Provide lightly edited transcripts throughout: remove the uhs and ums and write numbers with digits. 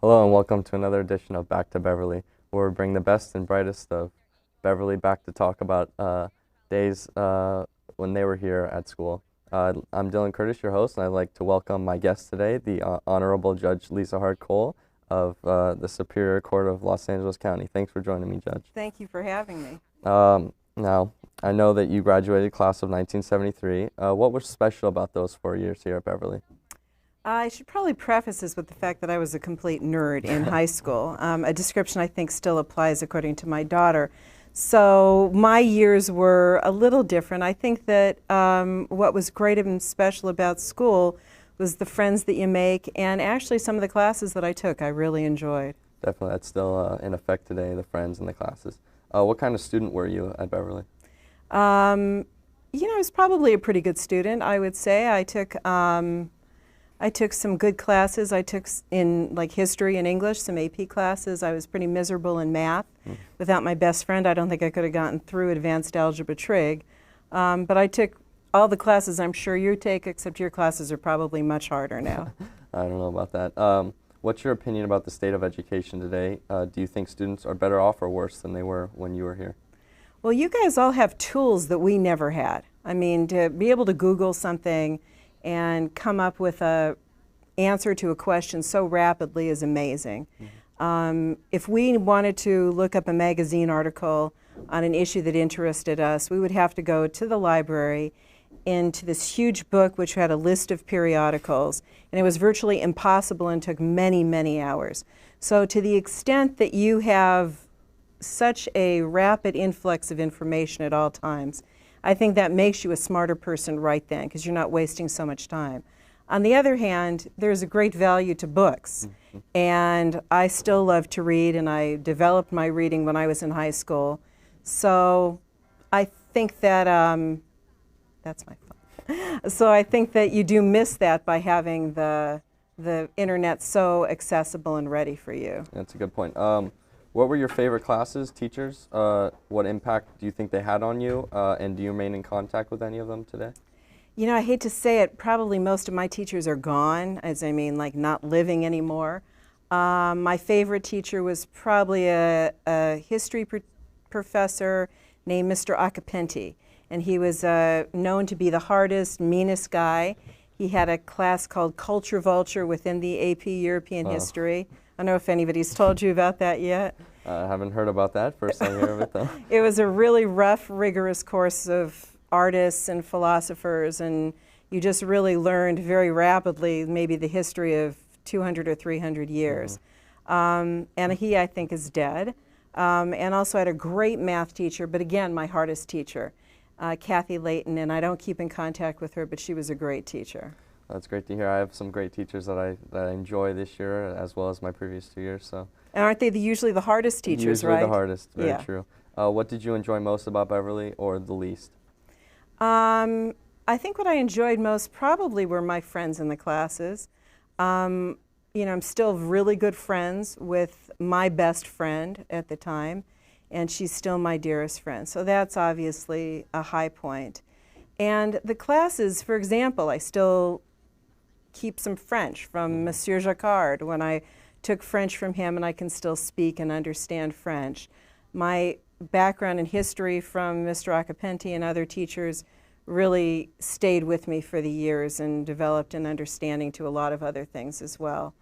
Hello and welcome to another edition of Back to Beverly, where we bring the best and brightest of Beverly back to talk about days when they were here at school. I'm Dillon Curtis, your host, and I'd like to welcome my guest today, the Honorable Judge Lisa Hart-Cole of the Superior Court of Los Angeles County. Thanks for joining me, Judge. Thank you for having me. Now, I know that you graduated class of 1973. What was special about those 4 years here at Beverly? I should probably preface this with the fact that I was a complete nerd in high school, a description I think still applies according to my daughter. So my years were a little different. I think that what was great and special about school was the friends that you make, and actually some of the classes that I took I really enjoyed. Definitely, that's still in effect today, the friends and the classes. What kind of student were you at Beverly? I was probably a pretty good student, I would say. I took some good classes. I took in like history and English, some AP classes. I was pretty miserable in math. Without my best friend, I don't think I could have gotten through advanced algebra trig. But I took all the classes I'm sure you take, except your classes are probably much harder now. I don't know about that. What's your opinion about the state of education today? Do you think students are better off or worse than they were when you were here? Well, you guys all have tools that we never had. I mean, to be able to Google something and come up with an answer to a question so rapidly is amazing. If we wanted to look up a magazine article on an issue that interested us, we would have to go to the library into this huge book which had a list of periodicals, and it was virtually impossible and took many, many hours. So to the extent that you have such a rapid influx of information at all times, I think that makes you a smarter person right then, because you're not wasting so much time. On the other hand, there's a great value to books, and I still love to read, and I developed my reading when I was in high school. So I think that, that's my phone. So I think that you do miss that by having the internet so accessible and ready for you. That's a good point. What were your favorite classes, teachers? What impact do you think they had on you? And do you remain in contact with any of them today? You know, I hate to say it, probably most of my teachers are gone, as I mean, like not living anymore. My favorite teacher was probably a history professor named Mr. Acapenti, and he was known to be the hardest, meanest guy. He had a class called Culture Vulture within the AP European History. I don't know if anybody's told you about that yet. I haven't heard about that. First time hearing of it, though. It was a really rough, rigorous course of artists and philosophers, and you just really learned very rapidly maybe the history of 200 or 300 years. And he, I think, is dead. And also I had a great math teacher, but again, my hardest teacher, Kathy Layton, and I don't keep in contact with her, but she was a great teacher. That's great to hear. I have some great teachers that I enjoy this year, as well as my previous 2 years. So. And aren't they usually the hardest teachers, usually right? Usually the hardest, very yeah. true. What did you enjoy most about Beverly, or the least? I think what I enjoyed most probably were my friends in the classes. You know, I'm still really good friends with my best friend at the time, and she's still my dearest friend. So that's obviously a high point. And the classes, for example, I still keep some French from Monsieur Jacquard when I took French from him, and I can still speak and understand French. My background in history from Mr. Acapenti and other teachers really stayed with me for the years and developed an understanding to a lot of other things as well.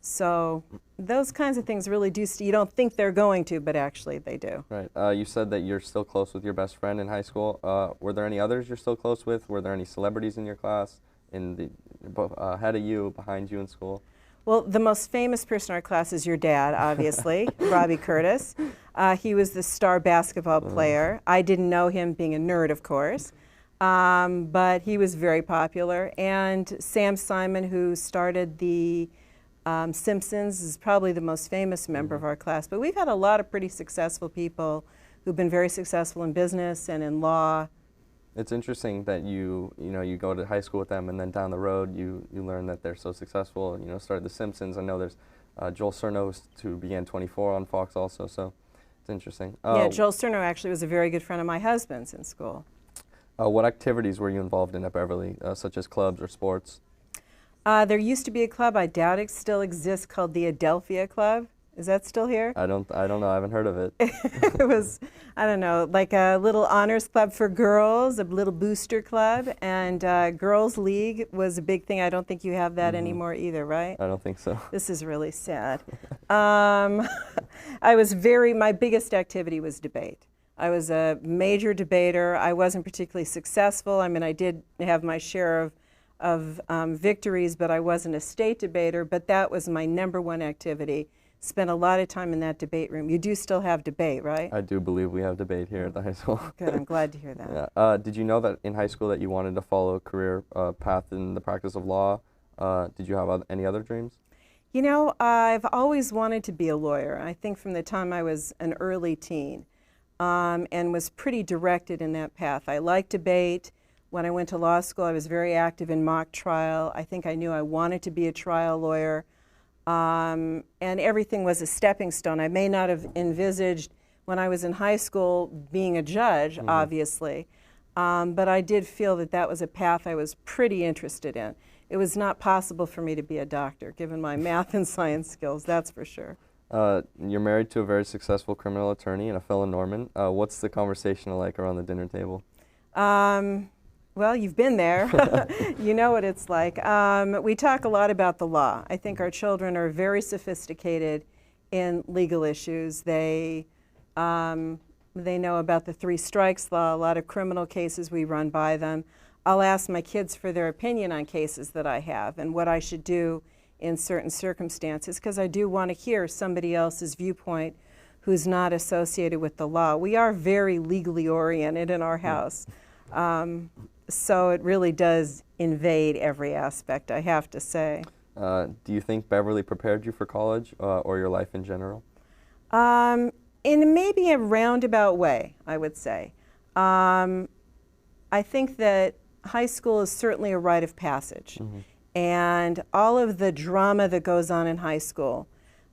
So those kinds of things really do, you don't think they're going to, but actually they do. Right. You said that you're still close with your best friend in high school. Were there any others you're still close with? Were there any celebrities in your class, ahead of you, behind you in school? Well, the most famous person in our class is your dad, obviously, Robbie Curtis. He was the star basketball player. I didn't know him, being a nerd, of course, but he was very popular. And Sam Simon, who started the Simpsons, is probably the most famous member of our class. But we've had a lot of pretty successful people who've been very successful in business and in law. It's interesting that you go to high school with them, and then down the road you learn that they're so successful. You know, started The Simpsons. I know there's Joel Cerno, who began 24 on Fox also. So it's interesting. Yeah, Joel Cerno actually was a very good friend of my husband's in school. What activities were you involved in at Beverly, such as clubs or sports? There used to be a club, I doubt it still exists, called the Adelphia Club. Is that still here? I don't know. I haven't heard of it. It was, I don't know, like a little honors club for girls, a little booster club, and Girls League was a big thing. I don't think you have that anymore either, right? I don't think so. This is really sad. My biggest activity was debate. I was a major debater. I wasn't particularly successful. I mean, I did have my share of victories, but I wasn't a state debater, but that was my #1 activity. Spent a lot of time in that debate room. You do still have debate, right? I do believe we have debate here at the high school. Good, I'm glad to hear that. Yeah. Did you know that in high school that you wanted to follow a career path in the practice of law? Did you have any other dreams? You know, I've always wanted to be a lawyer. I think from the time I was an early teen, and was pretty directed in that path. I liked debate. When I went to law school, I was very active in mock trial. I think I knew I wanted to be a trial lawyer. And everything was a stepping stone. I may not have envisaged when I was in high school being a judge, obviously, but I did feel that that was a path I was pretty interested in. It was not possible for me to be a doctor, given my math and science skills, that's for sure. You're married to a very successful criminal attorney and a fellow Norman. What's the conversation like around the dinner table? Well, you've been there. You know what it's like. We talk a lot about the law. I think our children are very sophisticated in legal issues. They know about the 3 strikes law, a lot of criminal cases we run by them. I'll ask my kids for their opinion on cases that I have and what I should do in certain circumstances, because I do want to hear somebody else's viewpoint who's not associated with the law. We are very legally oriented in our house. So it really does invade every aspect, I have to say. Do you think Beverly prepared you for college or your life in general? In maybe a roundabout way, I would say. I think that high school is certainly a rite of passage. And all of the drama that goes on in high school,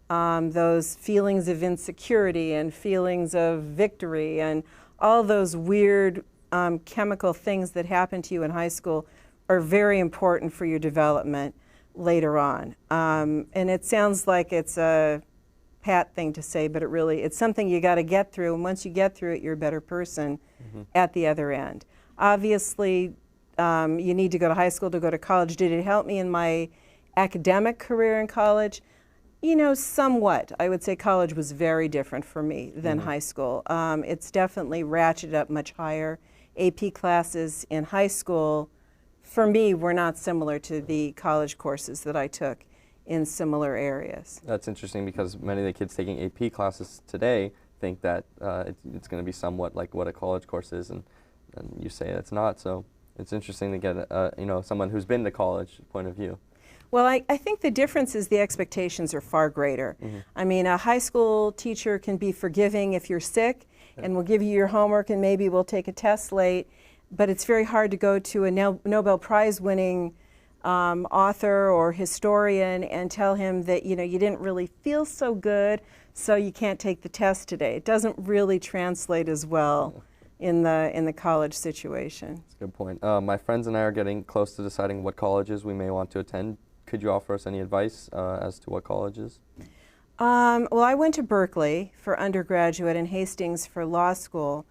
those feelings of insecurity and feelings of victory and all those weird chemical things that happen to you in high school are very important for your development later on. And it sounds like it's a pat thing to say, but it's something you got to get through, and once you get through it, you're a better person at the other end. Obviously, you need to go to high school to go to college. Did it help me in my academic career in college? You know, somewhat. I would say college was very different for me than high school. It's definitely ratcheted up much higher. AP classes in high school, for me, were not similar to the college courses that I took in similar areas. That's interesting because many of the kids taking AP classes today think that it's going to be somewhat like what a college course is, and you say it's not. So it's interesting to get you know, someone who's been to college point of view. Well, I think the difference is the expectations are far greater. I mean, a high school teacher can be forgiving if you're sick, and we'll give you your homework and maybe we'll take a test late, but it's very hard to go to a Nobel Prize winning author or historian and tell him that, you know, you didn't really feel so good, so you can't take the test today. It doesn't really translate as well in the college situation. That's a good point. My friends and I are getting close to deciding what colleges we may want to attend. Could you offer us any advice as to what colleges? Well, I went to Berkeley for undergraduate and Hastings for law school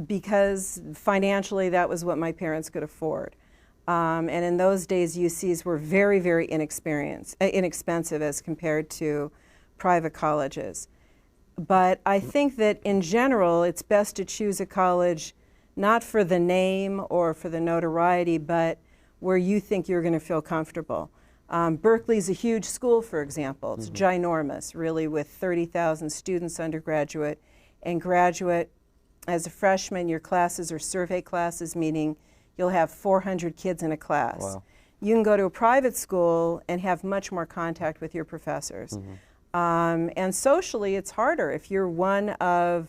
because financially that was what my parents could afford. And in those days, UCs were very, very inexpensive as compared to private colleges. But I think that in general, it's best to choose a college not for the name or for the notoriety, but where you think you're going to feel comfortable. Berkeley's a huge school, for example. It's ginormous, really, with 30,000 students, undergraduate and graduate. As a freshman, your classes are survey classes, meaning you'll have 400 kids in a class. Wow. You can go to a private school and have much more contact with your professors. And socially, it's harder. If you're one of